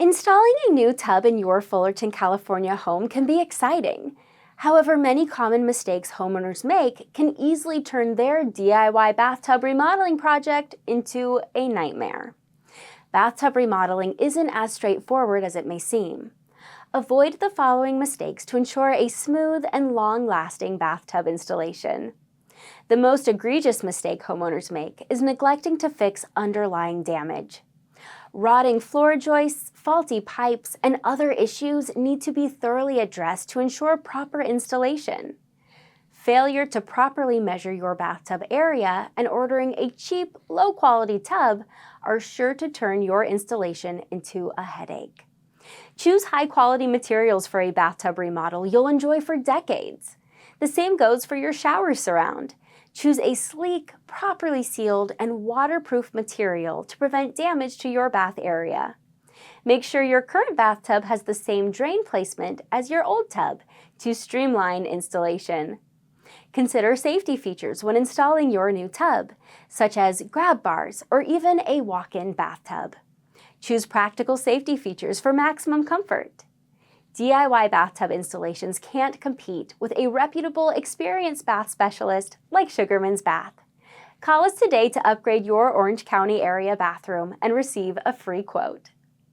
Installing a new tub in your Fullerton, California home can be exciting. However, many common mistakes homeowners make can easily turn their DIY bathtub remodeling project into a nightmare. Bathtub remodeling isn't as straightforward as it may seem. Avoid the following mistakes to ensure a smooth and long-lasting bathtub installation. The most egregious mistake homeowners make is neglecting to fix underlying damage. Rotting floor joists, faulty pipes, and other issues need to be thoroughly addressed to ensure proper installation. Failure to properly measure your bathtub area and ordering a cheap, low-quality tub are sure to turn your installation into a headache. Choose high-quality materials for a bathtub remodel you'll enjoy for decades. The same goes for your shower surround. Choose a sleek, properly sealed, and waterproof material to prevent damage to your bath area. Make sure your current bathtub has the same drain placement as your old tub to streamline installation. Consider safety features when installing your new tub, such as grab bars or even a walk-in bathtub. Choose practical safety features for maximum comfort. DIY bathtub installations can't compete with a reputable, experienced bath specialist like Shugarman's Bath. Call us today to upgrade your Orange County area bathroom and receive a free quote.